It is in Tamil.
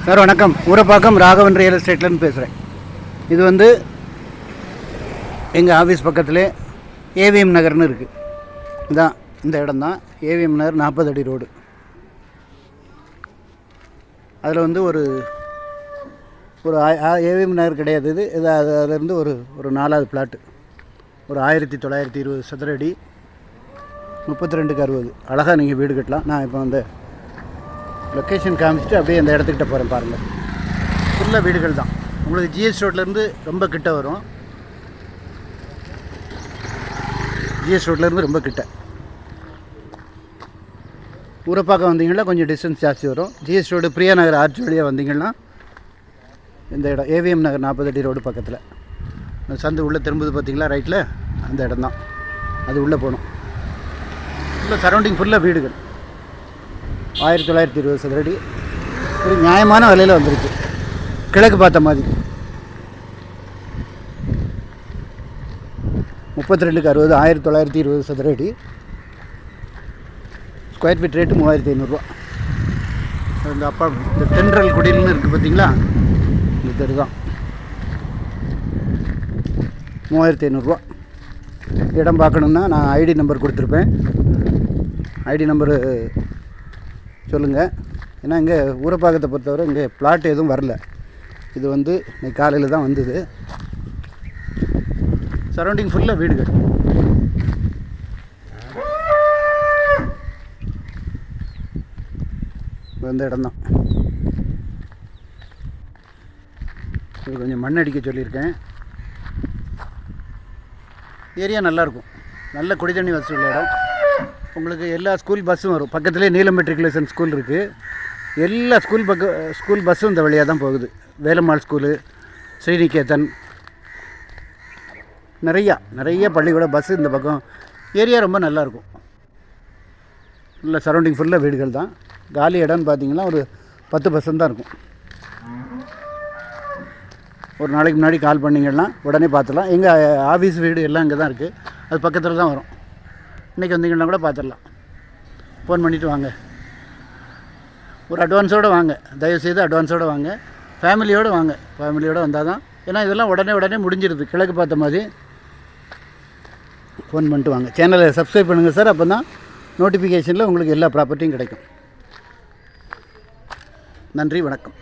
சார் வணக்கம். ஊரப்பாக்கம் ராகவன் ரியல் எஸ்டேட்லேருந்து பேசுகிறேன். இது வந்து எங்கள் ஆஃபீஸ் பக்கத்தில் ஏவிஎம் நகர்னு இருக்குது. இதான் இந்த இடம் தான் ஏவிஎம் நகர் 40 அடி ரோடு. அதில் வந்து ஒரு ஏவிஎம் நகர் கிடையாது. இது அதிலேருந்து ஒரு 4வது பிளாட்டு, ஒரு 1920 சதுர அடி, 32க்கு 60. அழகாக நீங்கள் வீடு கட்டலாம். நான் இப்போ அந்த லொக்கேஷன் காமிச்சிட்டு அப்படியே அந்த இடத்துக்கிட்ட போகிறேன். பாருங்கள், ஃபுல்லாக வீடுகள் தான். உங்களுக்கு ஜிஎஸ் ரோட்லேருந்து ரொம்ப கிட்ட வரும். ஜிஎஸ் ரோட்லேருந்து ரொம்ப கிட்ட. ஊரப்பாக்கம் வந்தீங்கன்னா கொஞ்சம் டிஸ்டன்ஸ் ஜாஸ்தி வரும். ஜிஎஸ் ரோடு பிரியா நகர் ஆர்ச் வழியாக வந்தீங்கன்னா இந்த இடம் ஏவிஎம் நகர் 40 அடி ரோடு பக்கத்தில் சந்து உள்ளே திரும்புது பார்த்தீங்களா, ரைட்டில் அந்த இடம் தான். அது உள்ளே போகணும். ஃபுல்லாக சரௌண்டிங் ஃபுல்லாக வீடுகள். 1920 சதுர அடி. ஒரு நியாயமான விலையில் வந்துருக்கு. கிழக்கு பார்த்த மாதிரி. 32க்கு 60, 1920 சதுர அடி. ஸ்கொயர் ஃபீட் ரேட்டு 3500 ரூபா. இந்த இந்த தென்றல் குடில்னு இருக்குது பார்த்தீங்களா, இந்த தெரு தான். 3500 ரூபா. இடம் பார்க்கணுன்னா நான் ஐடி நம்பர் கொடுத்துருப்பேன். ஐடி நம்பரு சொல்லுங்கள். ஏன்னா இங்கே ஊரப்பாக்கத்தை பொறுத்தவரை இங்கே பிளாட் எதுவும் வரல. இது வந்து இன்னைக்கு காலையில் தான் வந்தது. சரௌண்டிங் ஃபுல்லாக வீடுகள். இந்த இடம் தான். இது கொஞ்சம் மண் அடிக்க சொல்லியிருக்கேன். ஏரியா நல்லாயிருக்கும். நல்ல குடித்தண்ணி வசதி உள்ள இடம். உங்களுக்கு எல்லா ஸ்கூல் பஸ்ஸும் வரும். பக்கத்துலேயே நீலம் மெட்ரிகுலேஷன் ஸ்கூல் இருக்குது. எல்லா ஸ்கூல் பஸ்ஸும் இந்த வழியாக தான் போகுது. வேலம்மாள் ஸ்கூலு, ஸ்ரீநிகேதன், நிறைய பள்ளிக்கூட பஸ்ஸு இந்த பக்கம். ஏரியா ரொம்ப நல்லாயிருக்கும். நல்ல சரௌண்டிங் ஃபுல்லாக வீடுகள் தான். காலி இடம்னு பார்த்தீங்கன்னா ஒரு 10% தான் இருக்கும். ஒரு நாளைக்கு முன்னாடி கால் பண்ணிங்கன்னா உடனே பார்த்துடலாம். எங்கள் ஆஃபீஸ் வீடு எல்லாம் இங்கே தான் இருக்குது. அது பக்கத்தில் தான் வரும். இன்றைக்கி வந்தீங்கன்னா கூட பார்த்துடலாம். ஃபோன் பண்ணிவிட்டு வாங்க. ஒரு அட்வான்ஸோடு வாங்க. தயவுசெய்து அட்வான்ஸோடு வாங்க. ஃபேமிலியோடு வாங்க. ஃபேமிலியோடு வந்தால் தான். ஏன்னா இதெல்லாம் உடனே முடிஞ்சிடுது. கிழக்கு பார்த்த மாதிரி. ஃபோன் பண்ணிட்டு வாங்க. சேனலை சப்ஸ்கிரைப் பண்ணுங்கள் சார். அப்போ தான் நோட்டிஃபிகேஷனில் உங்களுக்கு எல்லா ப்ராப்பர்ட்டியும் கிடைக்கும். நன்றி, வணக்கம்.